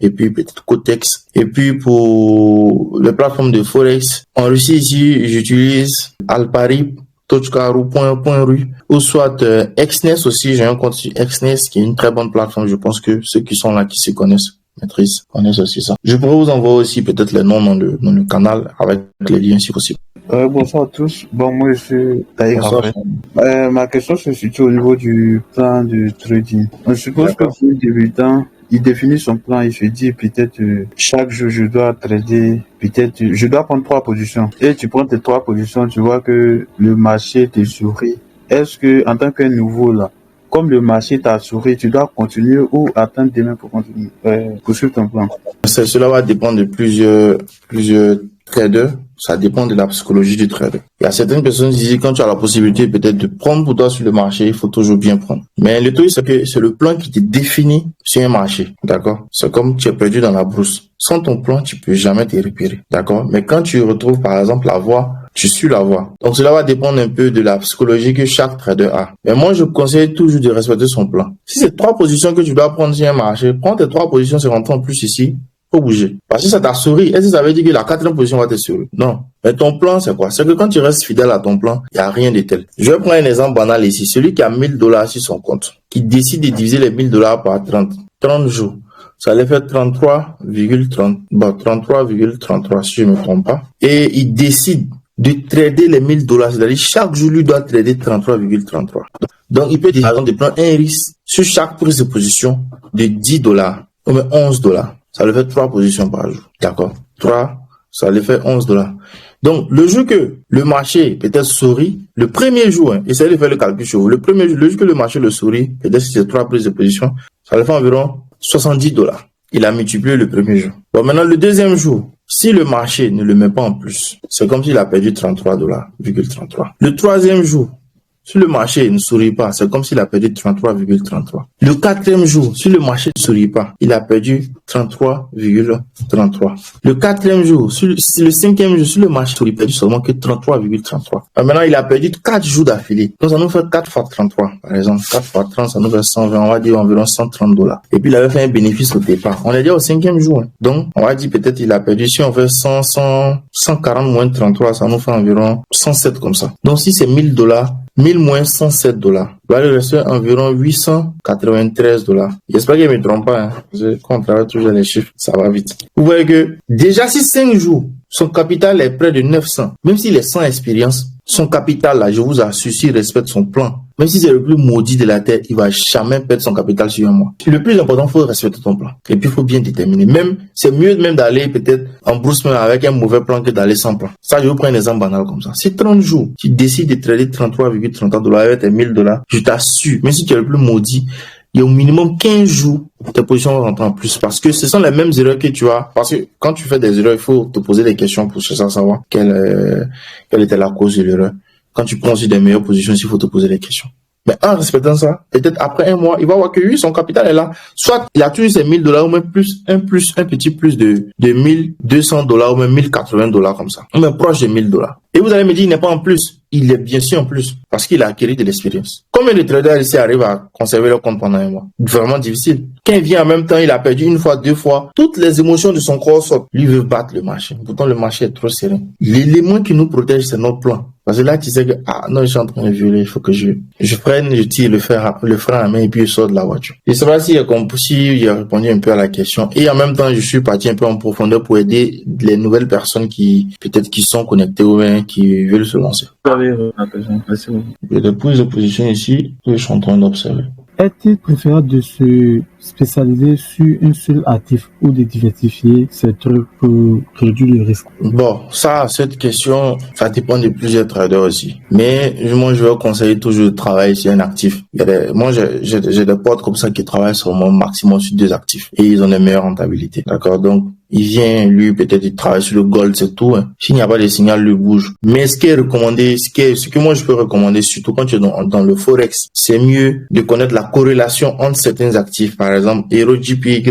et puis peut-être Cotex. Et puis pour les plateformes de Forex, en Russie ici, j'utilise Alpari, Tochkaru.ru ou soit Exness aussi. J'ai un compte sur Exness qui est une très bonne plateforme. Je pense que ceux qui sont là, qui se connaissent, maîtrisent, connaissent aussi ça. Je pourrais vous envoyer aussi peut-être les noms dans le canal avec les liens si possible. Bonsoir à tous. Bon, moi, je suis Taïra. Ma question se situe au niveau du plan de trading. On suppose que pour le débutant, il définit son plan, il se dit peut-être chaque jour je dois trader, peut-être je dois prendre 3 positions. Et tu prends tes 3 positions, tu vois que le marché te sourit. Est-ce que en tant que nouveau là, comme le marché t'a souri, tu dois continuer ou attendre demain pour continuer, poursuivre ton plan? Cela va dépendre de plusieurs traders. Ça dépend de la psychologie du trader. Il y a certaines personnes qui disent quand tu as la possibilité peut-être de prendre pour toi sur le marché, il faut toujours bien prendre. Mais le truc, c'est que c'est le plan qui te définit sur un marché. D'accord? C'est comme tu es perdu dans la brousse. Sans ton plan, tu peux jamais te repérer. D'accord? Mais quand tu retrouves par exemple la voie, tu suis la voie. Donc cela va dépendre un peu de la psychologie que chaque trader a. Mais moi, je conseille toujours de respecter son plan. Si c'est 3 positions que tu dois prendre sur un marché, prends tes 3 positions, c'est rentré en plus ici. Faut bouger. Parce que ça t'a souri. Est-ce que ça veut dire que la 4e position va te sourire? Non. Mais ton plan, c'est quoi? C'est que quand tu restes fidèle à ton plan, il n'y a rien de tel. Je vais prendre un exemple banal ici. Celui qui a $1000 sur son compte, qui décide de diviser les $1000 par 30 jours. Ça allait faire 33,33 si je ne me trompe pas. Et il décide de trader les $1000. C'est-à-dire chaque jour, lui doit trader 33,33. Donc, il peut, par exemple, de prendre un risque sur chaque prise de position de $10 ou même $11. Ça lui fait 3 positions par jour. D'accord? 3, ça lui fait $11. Donc, le jour que le marché peut-être sourit, le premier jour, essayez de faire le calcul sur vous. Le jour que le marché le sourit, peut-être si c'est 3 prises de position, ça lui fait environ $70. Il a multiplié le premier jour. Bon, maintenant, le deuxième jour, si le marché ne le met pas en plus, c'est comme s'il a perdu $33,33. Le troisième jour, si le marché ne sourit pas, c'est comme s'il a perdu 33,33. Le 4e jour, si le marché ne sourit pas, il a perdu 33,33. Le 4e jour, le 5e jour, si le marché ne sourit, il a perdu seulement que 33,33. Maintenant, il a perdu 4 jours d'affilée. Donc, ça nous fait 4 fois 33, par exemple. 4 fois 30, ça nous fait 120, on va dire environ $130. Et puis, il avait fait un bénéfice au départ. On est déjà au 5e jour. Donc, on va dire peut-être il a perdu, si on fait 140 moins 33, ça nous fait environ 107 comme ça. Donc, si c'est $1000, 1000 moins $107. Il va lui rester environ $893. J'espère qu'il ne me trompe pas. Quand on travaille toujours les chiffres, ça va vite. Vous voyez que déjà si 5 jours, son capital est près de 900, même s'il est sans expérience, son capital là, je vous assure, s'il respecte son plan, même si c'est le plus maudit de la terre, il va jamais perdre son capital sur un mois. Le plus important, il faut respecter ton plan. Et puis, il faut bien déterminer. Même, c'est mieux même d'aller peut-être en brousse même avec un mauvais plan que d'aller sans plan. Ça, je vous prends un exemple banal comme ça. Si 30 jours, tu décides de trader $33,33 avec tes $1000, je t'assure, même si tu es le plus maudit, il y a au minimum 15 jours, tes positions vont rentrer en plus. Parce que ce sont les mêmes erreurs que tu as. Parce que quand tu fais des erreurs, il faut te poser des questions pour savoir quelle était la cause de l'erreur. Quand tu prends aussi des meilleures positions, il faut te poser des questions. Mais en respectant ça, peut-être après un mois, il va voir que oui, son capital est là. Soit il a toujours ses $1000 ou même un petit plus de $1200 ou même $1080 comme ça. Ou même proche de $1000. Et vous allez me dire, il n'est pas en plus. Il est bien sûr en plus. Parce qu'il a acquis de l'expérience. Combien de traders ici arrivent à conserver leur compte pendant un mois? Vraiment difficile. Quand il vient en même temps, il a perdu 1 fois, 2 fois. Toutes les émotions de son corps sortent. Lui veut battre le marché. Pourtant, le marché est trop serein. L'élément qui nous protège, c'est notre plan. Parce que là, tu sais que, non, je suis en train de violer, il faut que je freine, je tire le frein à main et puis je sors de la voiture. Je sais pas si j'ai répondu un peu à la question. Et en même temps, je suis parti un peu en profondeur pour aider les nouvelles personnes qui sont connectées ou bien demain qui veulent se lancer. Vous avez la question. Merci beaucoup. Il y a des prises de position ici que je suis en train d'observer. Est-il préférable de se spécialiser sur un seul actif ou de diversifier ces trucs pour réduire le risque? Bon, cette question, ça dépend de plusieurs traders aussi. Mais moi, je vais conseiller toujours de travailler sur un actif. Moi, j'ai des potes comme ça qui travaillent sur mon maximum sur 2 actifs et ils ont des meilleures rentabilités. D'accord? Donc, il vient, lui, peut-être il travaille sur le gold, c'est tout. Hein. S'il n'y a pas de signal, lui bouge. Mais ce qui est recommandé, ce que moi je peux recommander, surtout quand tu es dans le forex, c'est mieux de connaître la corrélation entre certains actifs. Par exemple, EURJPY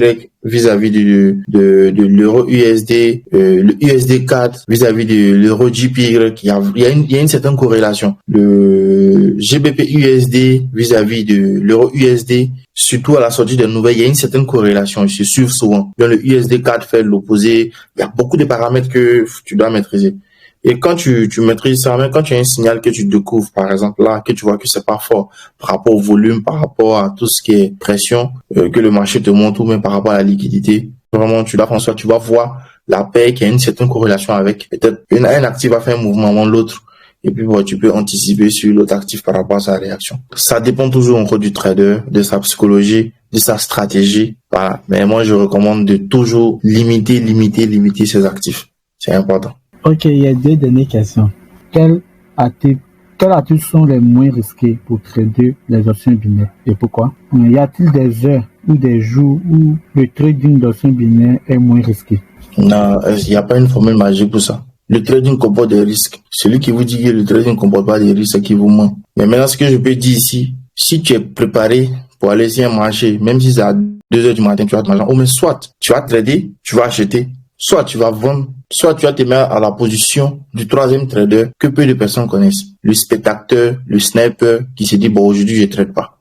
vis-à-vis de l'euro USD, le USD 4 vis-à-vis de l'euro JPY. Il y a une certaine corrélation. Le GBP USD vis-à-vis de l'euro USD, surtout à la sortie des nouvelles, il y a une certaine corrélation. Ils se suivent souvent. Dans le USD 4 fait l'opposé. Il y a beaucoup de paramètres que tu dois maîtriser. Et quand tu maîtrises ça, même quand tu as un signal que tu découvres, par exemple là, que tu vois que c'est pas fort par rapport au volume, par rapport à tout ce qui est pression que le marché te montre, ou même par rapport à la liquidité, vraiment tu dois prendre ça, tu vas voir la paix qui a une certaine corrélation avec peut-être un actif va faire un mouvement avant l'autre. Et puis, tu peux anticiper sur l'autre actif par rapport à sa réaction. Ça dépend toujours encore du trader, de sa psychologie, de sa stratégie. Voilà. Mais moi, je recommande de toujours limiter ses actifs. C'est important. Ok, il y a 2 dernières questions. Quels actifs sont les moins risqués pour trader les options binaires et pourquoi? Y a-t-il des heures ou des jours où le trading d'options binaires est moins risqué? Non, il n'y a pas une formule magique pour ça. Le trading comporte des risques. Celui qui vous dit que le trading ne comporte pas des risques, c'est qui vous ment. Mais maintenant, ce que je peux dire ici, si tu es préparé pour aller sur un marché, même si c'est à 2 heures du matin, tu vas te marcher, mais soit tu vas trader, tu vas acheter, soit tu vas vendre, soit tu vas te mettre à la position du 3e trader que peu de personnes connaissent. Le spectateur, le sniper qui se dit, bon, aujourd'hui, je ne trade pas.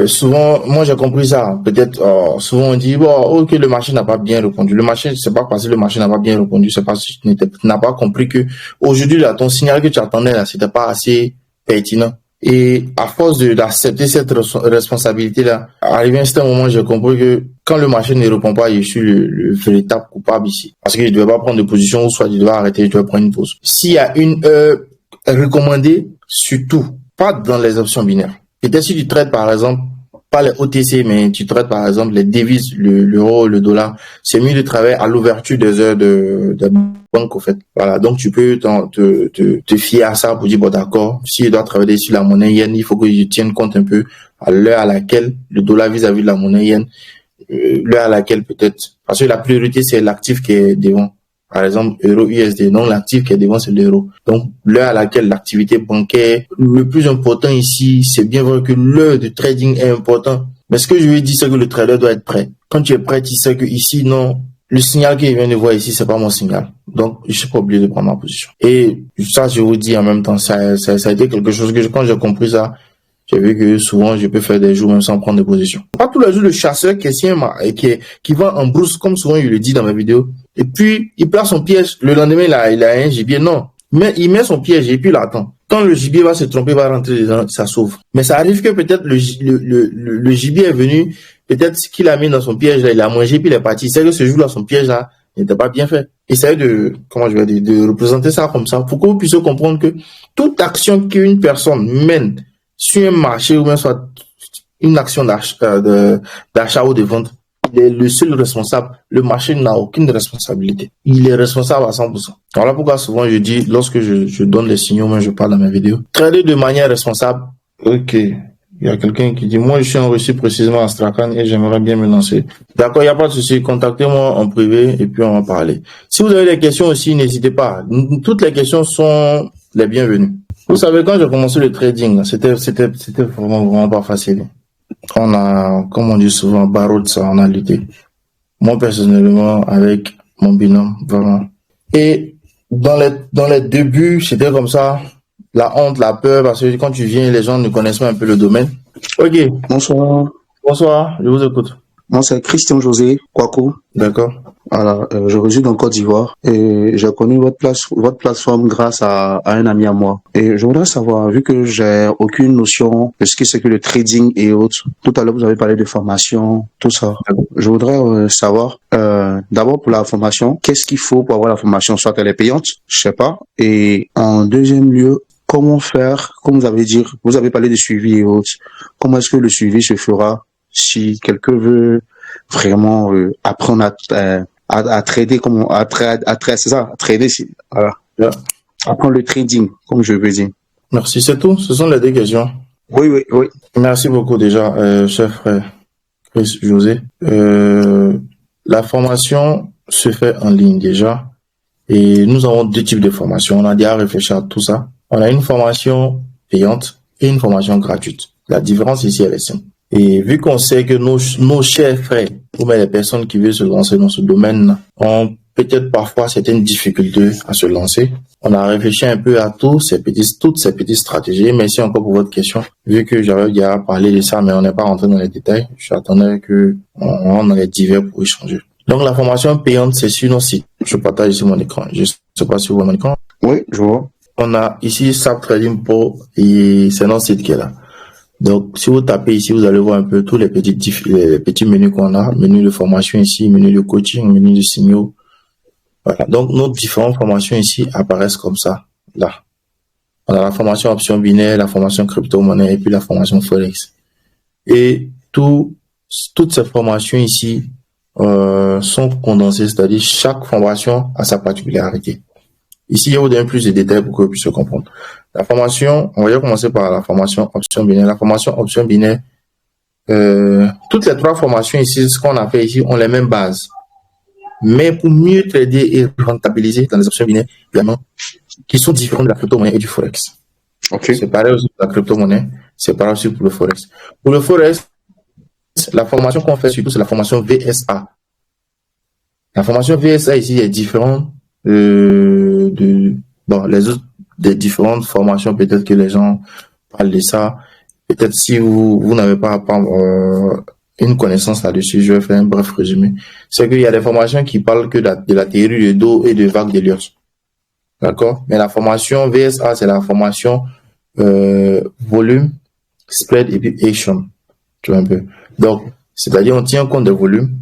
Souvent, moi j'ai compris ça. Peut-être, souvent on dit, bon, ok, le marché n'a pas bien répondu. Le marché, c'est pas parce que le marché n'a pas bien répondu, c'est parce que tu n'as pas compris que aujourd'hui, là, ton signal que tu attendais, là, c'était pas assez pertinent. Et à force d'accepter cette responsabilité-là, arrivé à un certain moment, j'ai compris que quand le marché ne répond pas, je suis le véritable coupable ici. Parce que je ne devais pas prendre de position, ou soit je devais arrêter, je devais prendre une pause. S'il y a une heure recommandée, surtout, pas dans les options binaires. Peut-être si tu traites par exemple, pas les OTC, mais tu traites par exemple les devises, l'euro, le dollar, c'est mieux de travailler à l'ouverture des heures de banque, au fait. Voilà. Donc, tu peux te fier à ça pour dire, bon, d'accord, si je dois travailler sur la monnaie yen, il faut que je tienne compte un peu à l'heure à laquelle le dollar vis-à-vis de la monnaie yen, l'heure à laquelle peut-être, parce que la priorité, c'est l'actif qui est devant. Par exemple, euro USD, donc l'actif qui est devant, c'est l'euro. Donc, l'heure à laquelle l'activité bancaire, le plus important ici, c'est bien vrai que l'heure de trading est important. Mais ce que je veux dire, c'est que le trader doit être prêt. Quand tu es prêt, tu sais que ici, non, le signal qu'il vient de voir ici, c'est pas mon signal. Donc, je suis pas obligé de prendre ma position. Et ça, je vous dis en même temps, ça a été quelque chose que quand j'ai compris ça, j'ai vu que souvent, je peux faire des jours même sans prendre de position. Pas tous les jours, le chasseur qui va en brousse, comme souvent il le dit dans mes vidéos. Et puis, il place son piège. Le lendemain, il a un gibier. Non. Mais il met son piège et puis il attend. Quand le gibier va se tromper, va rentrer dedans, ça sauve. Mais ça arrive que peut-être le gibier est venu, peut-être qu'il a mis dans son piège, là, il a mangé puis il est parti. C'est que ce jour-là, son piège, là, n'était pas bien fait. Essayez de représenter ça comme ça pour que vous puissiez comprendre que toute action qu'une personne mène sur un marché ou même soit une action d'achat ou de vente, il est le seul responsable. Le marché n'a aucune responsabilité. Il est responsable à 100%. Voilà pourquoi souvent je dis, lorsque je donne les signaux, moi je parle dans mes vidéos, trader de manière responsable. Ok. Il y a quelqu'un qui dit, moi je suis en Russie précisément à Astrakhan et j'aimerais bien me lancer. D'accord, il n'y a pas de souci. Contactez-moi en privé et puis on va parler. Si vous avez des questions aussi, n'hésitez pas. Toutes les questions sont les bienvenues. Vous savez, quand j'ai commencé le trading, c'était vraiment pas facile. On a, comme on dit souvent, barreau de ça, on a lutté. Moi, personnellement, avec mon binôme, vraiment. Et dans les débuts, c'était comme ça, la honte, la peur, parce que quand tu viens, les gens ne connaissent pas un peu le domaine. Ok. Bonsoir. Bonsoir, je vous écoute. Moi, c'est Christian José Kwaku. D'accord. Voilà, je réside en Côte d'Ivoire et j'ai connu votre plateforme grâce à un ami à moi. Et je voudrais savoir, vu que j'ai aucune notion de ce que c'est que le trading et autres, tout à l'heure vous avez parlé de formation, tout ça. Je voudrais savoir, d'abord pour la formation, qu'est-ce qu'il faut pour avoir la formation, soit elle est payante, je sais pas. Et en deuxième lieu, comment faire, comme vous avez parlé de suivi et autres, comment est-ce que le suivi se fera si quelqu'un veut vraiment apprendre à trader comme c'est ça, à trader, voilà. Yeah. Apprendre le trading, comme je veux dire. Merci, c'est tout. Ce sont les deux questions. Oui. Merci beaucoup déjà, cher frère Chris José. La formation se fait en ligne déjà et nous avons deux types de formations. On a déjà réfléchi à tout ça. On a une formation payante et une formation gratuite. La différence ici, elle est simple. Et vu qu'on sait que nos chers frères, ou même les personnes qui veulent se lancer dans ce domaine, ont peut-être parfois certaines difficultés à se lancer, on a réfléchi un peu à toutes ces petites stratégies. Merci encore pour votre question. Vu que j'avais déjà parlé de ça, mais on n'est pas rentré dans les détails, j'attendais que on rentre dans les divers pour échanger. Donc la formation payante, c'est sur nos sites. Je partage ici mon écran. Je ne sais pas si vous voyez mon écran. Oui, je vois. On a ici SAP Trading Pro et c'est notre site qui est là. Donc, si vous tapez ici, vous allez voir un peu tous les petits menus qu'on a. Menu de formation ici, menu de coaching, menu de signaux. Voilà. Donc, nos différentes formations ici apparaissent comme ça, là. On a la formation option binaire, la formation crypto-monnaie et puis la formation Forex. Et toutes ces formations ici sont condensées, c'est-à-dire chaque formation a sa particularité. Ici, je vous donne plus de détails pour que vous puissiez comprendre. La formation, on va commencer par la formation option binaire. La formation option binaire, toutes les trois formations ici, ce qu'on a fait ici, ont les mêmes bases. Mais pour mieux trader et rentabiliser dans les options binaires, également, qui sont différentes de la crypto-monnaie et du Forex. Okay. C'est pareil aussi pour la crypto-monnaie, c'est pareil aussi pour le Forex. Pour le Forex, la formation qu'on fait surtout, c'est la formation VSA. La formation VSA ici est différente les autres des différentes formations, peut-être que les gens parlent de ça. Peut-être si vous n'avez pas une connaissance là-dessus, je vais faire un bref résumé. C'est qu'il y a des formations qui parlent que de la théorie de dos et de vagues d'Elliott. D'accord? Mais la formation VSA, c'est la formation volume, spread et puis action. Tu vois un peu. Donc, c'est-à-dire on tient compte des volumes,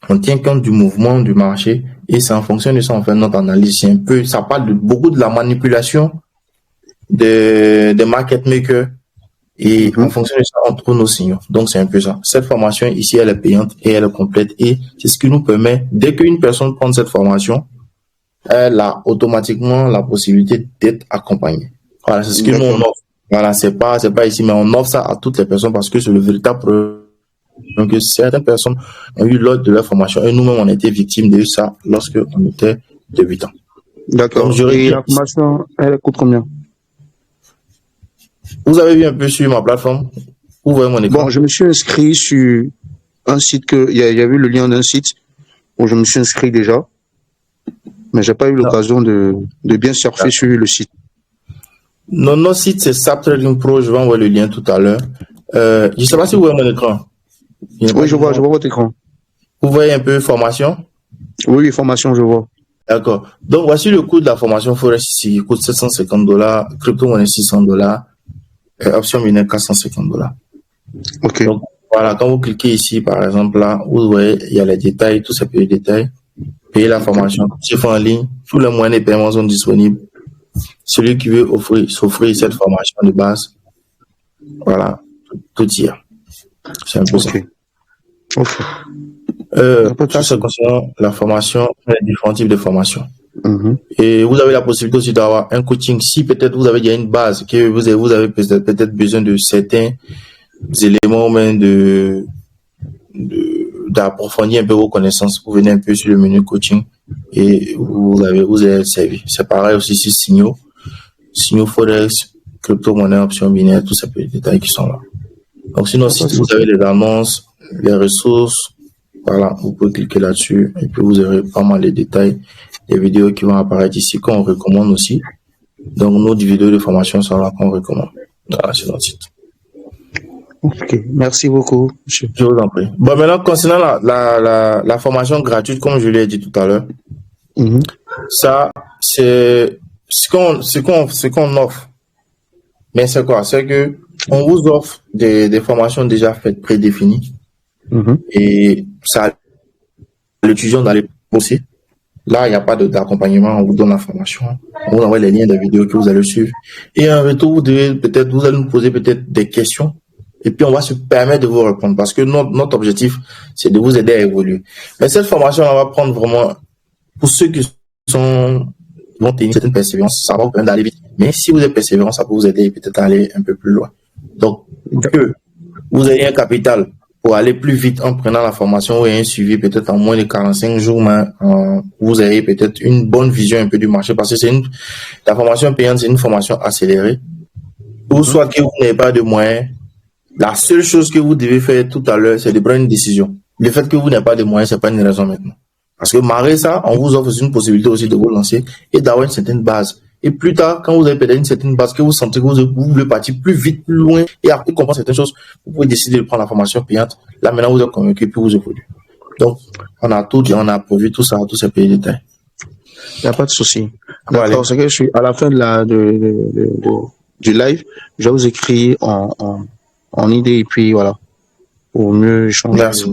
on tient compte du mouvement du marché et c'est en fonction de ça on fait notre analyse. C'est un peu, ça parle beaucoup de la manipulation des market makers et en fonction de ça on trouve nos signaux. Donc c'est un peu ça. Cette formation ici elle est payante et elle est complète et c'est ce qui nous permet, dès qu'une personne prend cette formation, elle a automatiquement la possibilité d'être accompagnée. Voilà, c'est ce que nous on offre. Voilà, c'est pas ici, mais on offre ça à toutes les personnes parce que c'est le véritable problème. Donc, certaines personnes ont eu l'ordre de leur formation et nous-mêmes, on était victimes de ça lorsque on était débutants. D'accord. Et la formation, elle coûte combien? Vous avez vu un peu sur ma plateforme? Vous voyez mon écran? Bon, je me suis inscrit sur un site il y avait le lien d'un site où je me suis inscrit déjà, mais j'ai pas eu l'occasion de bien surfer sur le site. Notre site, c'est SAP Trading Pro. Je vais envoyer le lien tout à l'heure. Je ne sais pas si vous voyez mon écran. Oui, je vois votre écran. Vous voyez un peu formation? Oui, formation, je vois. D'accord. Donc, voici le coût de la formation Forex ici. Il coûte $750, crypto-monnaie $600, option binaire $450. Ok. Donc, voilà, quand vous cliquez ici, par exemple, là, vous voyez, il y a les détails, tous ces petits détails. Payer la formation, c'est fait en ligne. Tous les moyens de paiement sont disponibles. Celui qui veut s'offrir cette formation de base, voilà, tout y est. C'est un peu ça. Ça concerne la formation, les différents types de formations. Et vous avez la possibilité aussi d'avoir un coaching. Si peut-être vous avez déjà une base, que vous avez peut-être besoin de certains éléments, même d'approfondir un peu vos connaissances, vous venez un peu sur le menu coaching et vous êtes servi. C'est pareil aussi sur signaux Forex, crypto-monnaie, option binaire, tous ces petits détails qui sont là. Donc, sinon, si vous avez les annonces, les ressources, voilà, vous pouvez cliquer là-dessus et puis vous aurez pas mal de détails, des vidéos qui vont apparaître ici qu'on recommande aussi. Donc, nos vidéos de formation sont là qu'on recommande. Voilà, c'est notre site. Ok, merci beaucoup, monsieur. Je vous en prie. Bon, maintenant, concernant la formation gratuite, comme je l'ai dit tout à l'heure, Mhm. ça, c'est ce qu'on offre. Mais c'est quoi? C'est que on vous offre des formations déjà faites, prédéfinies, Mhm. et ça, à l'étudiant d'aller bosser. Là, il n'y a pas d'accompagnement, on vous donne la formation, on vous envoie les liens des vidéos que vous allez suivre. Et en retour, vous allez nous poser peut-être des questions, et puis on va se permettre de vous répondre, parce que notre objectif, c'est de vous aider à évoluer. Mais cette formation, on va prendre vraiment, pour ceux qui vont tenir une certaine persévérance, ça va vous permettre d'aller vite. Mais si vous êtes persévérant, ça peut vous aider peut-être à aller un peu plus loin. Donc, pour que vous ayez un capital pour aller plus vite en prenant la formation et un suivi peut-être en moins de 45 jours, mais vous ayez peut-être une bonne vision un peu du marché, parce que la formation payante, c'est une formation accélérée. Ou soit que vous n'avez pas de moyens, la seule chose que vous devez faire tout à l'heure, c'est de prendre une décision. Le fait que vous n'avez pas de moyens, c'est pas une raison maintenant. Parce que malgré ça, on vous offre une possibilité aussi de vous lancer et d'avoir une certaine base. Et plus tard, quand vous avez peut-être une certaine base, que vous sentez que vous voulez partir plus vite, plus loin, et après comprendre certaines choses, vous pouvez décider de prendre la formation payante. Là, maintenant, vous êtes convaincu, puis vous évoluez. Donc, on a prévu tout ça, tous ces petits détails. Il n'y a pas de souci. Bon, allez. D'accord, c'est que je suis à la fin du live, je vais vous écrire en idée et puis voilà, pour mieux échanger. Merci.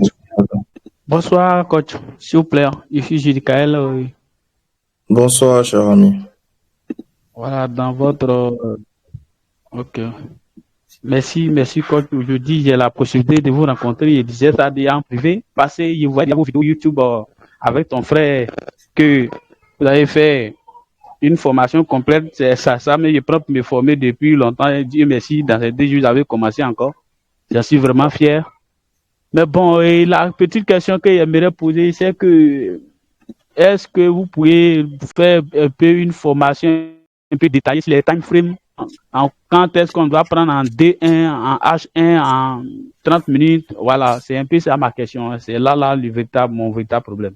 Bonsoir, coach. S'il vous plaît, ici Judicaël. Bonsoir, cher ami. Voilà, dans votre... ok. Merci, coach. Aujourd'hui, j'ai la possibilité de vous rencontrer. Je disais ça déjà en privé, parce que je vois vos vidéos YouTube avec ton frère que vous avez fait une formation complète. C'est ça, mais je prends me former depuis longtemps. Dieu merci, dans ces 2 jours, vous avez commencé encore. Je suis vraiment fier. Mais bon, et la petite question que j'aimerais poser, c'est que est-ce que vous pouvez faire un peu une formation un peu détaillée sur les time frames? Quand est-ce qu'on doit prendre en D1, en H1, en 30 minutes? Voilà, c'est un peu ça ma question. C'est là mon véritable problème.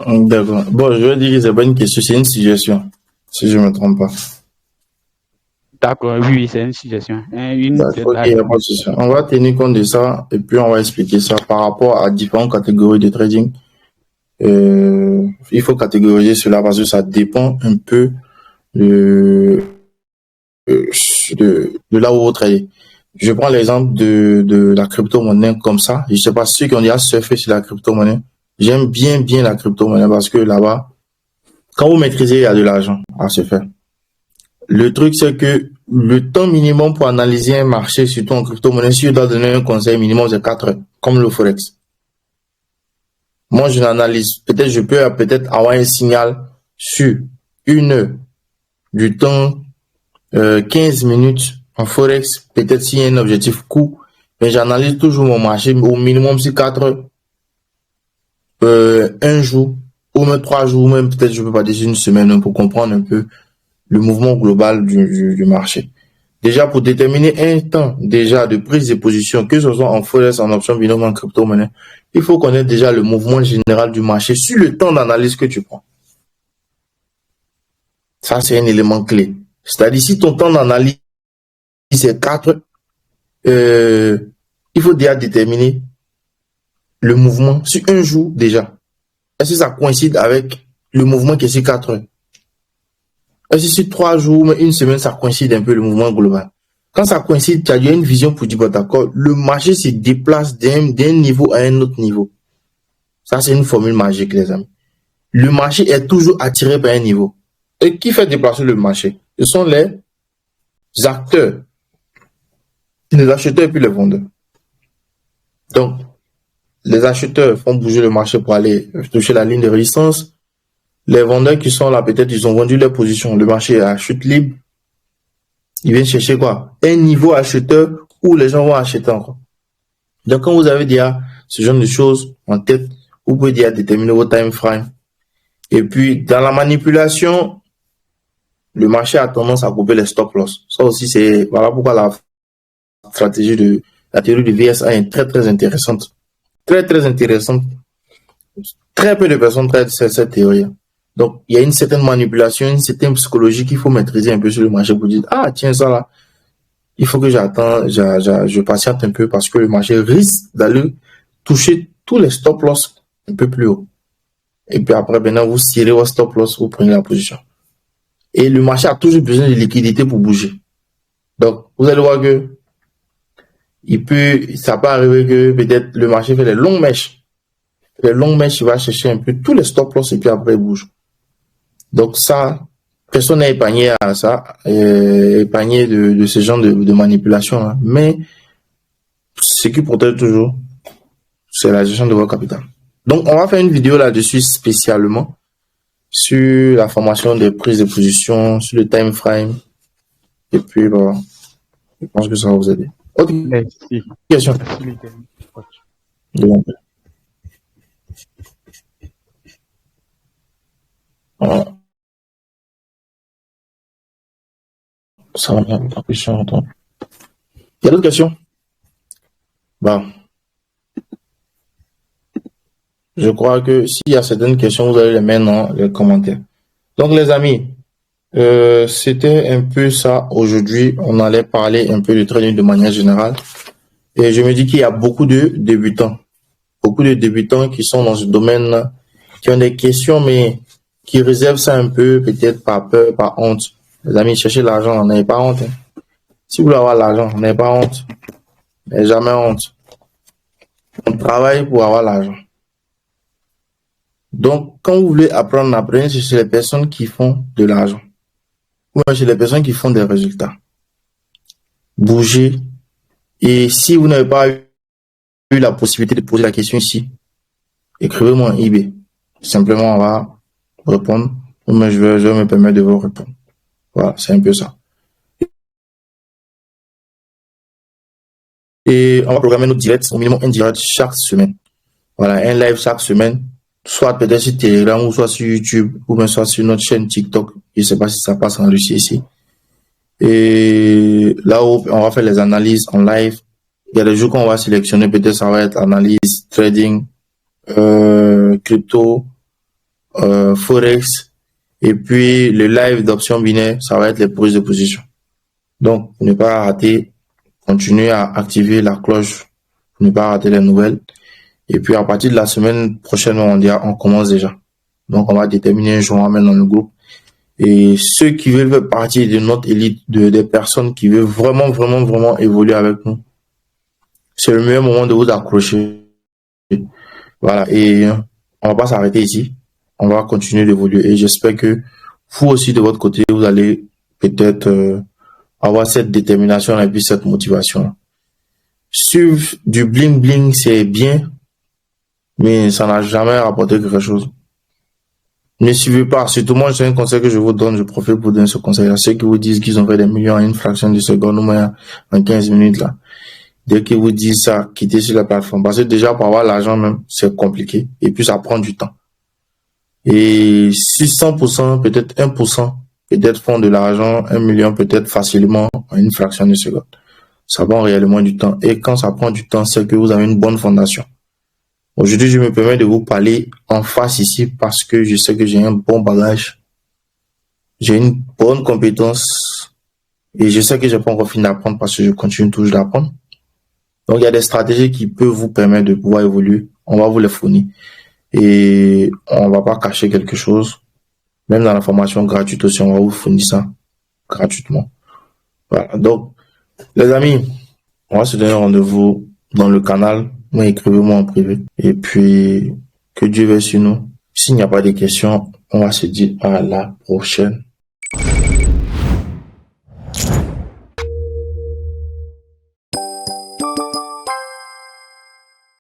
D'accord. Bon, je vais dire que c'est pas une question, c'est une suggestion, si je ne me trompe pas. D'accord, oui, c'est une suggestion. Ok, il n'y a pas de souci. On va tenir compte de ça et puis on va expliquer ça par rapport à différentes catégories de trading. Il faut catégoriser cela parce que ça dépend un peu de là où vous travaillez. Je prends l'exemple de la crypto-monnaie comme ça. Je ne sais pas, ceux qui ont déjà surfé sur la crypto-monnaie, j'aime bien la crypto-monnaie parce que là-bas, quand vous maîtrisez, il y a de l'argent à se faire. Le truc, c'est que le temps minimum pour analyser un marché, surtout en crypto-monnaie, si je dois donner un conseil minimum, c'est 4 heures, comme le Forex. Moi, je l'analyse. Peut-être je peux avoir un signal sur 1 heure du temps, 15 minutes en Forex. Peut-être s'il y a un objectif court, mais j'analyse toujours mon marché au minimum sur 4 heures, 1 jour, ou même 3 jours, même peut-être je peux pas dire une semaine pour comprendre un peu le mouvement global du marché. Déjà, pour déterminer un temps déjà de prise de position, que ce soit en Forex, en option binôme, en crypto-monnaie, il faut connaître déjà le mouvement général du marché sur le temps d'analyse que tu prends. Ça, c'est un élément clé. C'est-à-dire, si ton temps d'analyse est 4, il faut déjà déterminer le mouvement sur un jour déjà. Est-ce que ça coïncide avec le mouvement qui est sur 4 heures? Est-ce que sur 3 jours, mais une semaine, ça coïncide un peu le mouvement global? Quand ça coïncide, tu as une vision pour dire, bon, d'accord, le marché se déplace d'un niveau à un autre niveau. Ça, c'est une formule magique, les amis. Le marché est toujours attiré par un niveau. Et qui fait déplacer le marché? Ce sont les acteurs, les acheteurs et puis les vendeurs. Donc, les acheteurs font bouger le marché pour aller toucher la ligne de résistance. Les vendeurs qui sont là, peut-être, ils ont vendu leur position. Le marché est à chute libre. Ils viennent chercher quoi? Un niveau acheteur où les gens vont acheter encore. Donc, quand vous avez déjà ce genre de choses en tête, vous pouvez déjà déterminer vos time frame. Et puis, dans la manipulation, le marché a tendance à couper les stop loss. Ça aussi, voilà pourquoi la théorie de VSA est très, très intéressante. Très, très intéressante. Très peu de personnes traitent cette théorie. Donc, il y a une certaine manipulation, une certaine psychologie qu'il faut maîtriser un peu sur le marché pour dire, ah, tiens, ça là, il faut que je patiente un peu parce que le marché risque d'aller toucher tous les stop loss un peu plus haut. Et puis après, maintenant, vous tirez votre stop loss, vous prenez la position. Et le marché a toujours besoin de liquidité pour bouger. Donc, vous allez voir que ça peut arriver que peut-être le marché fait les longues mèches. Les longues mèches, il va chercher un peu tous les stop loss et puis après, il bouge. Donc ça, personne n'est épargné à ça, épargné de ce genre de manipulation là. Mais ce qui protège toujours, c'est la gestion de votre capital. Donc, on va faire une vidéo là-dessus spécialement sur la formation des prises de position, sur le time frame. Et puis, voilà, je pense que ça va vous aider. Ok. Merci. Question. Donc, voilà. Ça va bien, la question. Il y a d'autres questions? Bon. Je crois que s'il y a certaines questions, vous allez les mettre dans les commentaires. Donc, les amis, c'était un peu ça aujourd'hui. On allait parler un peu de trading de manière générale. Et je me dis qu'il y a beaucoup de débutants. Beaucoup de débutants qui sont dans ce domaine, qui ont des questions, mais qui réservent ça un peu, peut-être par peur, par honte. Les amis, cherchez l'argent, n'ayez pas honte. Si vous voulez avoir l'argent, n'ayez pas honte. N'ayez jamais honte. On travaille pour avoir l'argent. Donc, quand vous voulez apprendre, apprenez chez les personnes qui font de l'argent. Ou chez les personnes qui font des résultats. Bougez. Et si vous n'avez pas eu la possibilité de poser la question ici, écrivez-moi en eBay. Simplement, on va répondre. Mais je vais me permettre de vous répondre. Voilà, c'est un peu ça. Et on va programmer nos directs, au minimum un direct chaque semaine. Voilà, un live chaque semaine. Soit peut-être sur Telegram, ou soit sur YouTube, ou même soit sur notre chaîne TikTok. Je ne sais pas si ça passe en Russie ici. Et là où on va faire les analyses en live. Il y a des jours qu'on va sélectionner, peut-être ça va être analyse, trading, crypto, forex. Et puis le live d'options binaires, ça va être les prises de position. Donc, pour ne pas rater, continuez à activer la cloche pour ne pas rater les nouvelles. Et puis à partir de la semaine prochaine, on commence déjà. Donc on va déterminer un jour, on va mettre dans le groupe. Et ceux qui veulent faire partie de notre élite, des personnes qui veulent vraiment évoluer avec nous, c'est le meilleur moment de vous accrocher. Voilà, et on va pas s'arrêter ici. On va continuer d'évoluer. Et j'espère que vous aussi, de votre côté, vous allez peut-être avoir cette détermination et puis cette motivation. Suivre du bling, c'est bien, mais ça n'a jamais rapporté quelque chose. Ne suivez pas. Surtout moi, c'est un conseil que je vous donne. Je profite pour donner ce conseil à ceux qui vous disent qu'ils ont fait des millions en une fraction de seconde ou même en 15 minutes là. Dès qu'ils vous disent ça, quittez sur la plateforme. Parce que déjà, pour avoir l'argent même, c'est compliqué. Et puis, ça prend du temps. Et si 100%, peut-être 1%, peut-être font de l'argent, 1 million, peut-être facilement en une fraction de seconde. Ça prend réellement du temps. Et quand ça prend du temps, c'est que vous avez une bonne fondation. Aujourd'hui, je me permets de vous parler en face ici parce que je sais que j'ai un bon bagage. J'ai une bonne compétence. Et je sais que je n'ai pas encore fini d'apprendre parce que je continue toujours d'apprendre. Donc, il y a des stratégies qui peuvent vous permettre de pouvoir évoluer. On va vous les fournir. Et on va pas cacher quelque chose. Même dans la formation gratuite aussi, on va vous fournir ça gratuitement. Voilà. Donc, les amis, on va se donner rendez-vous dans le canal. Moi, écrivez-moi en privé. Et puis, que Dieu veille sur nous. S'il n'y a pas de questions, on va se dire à la prochaine.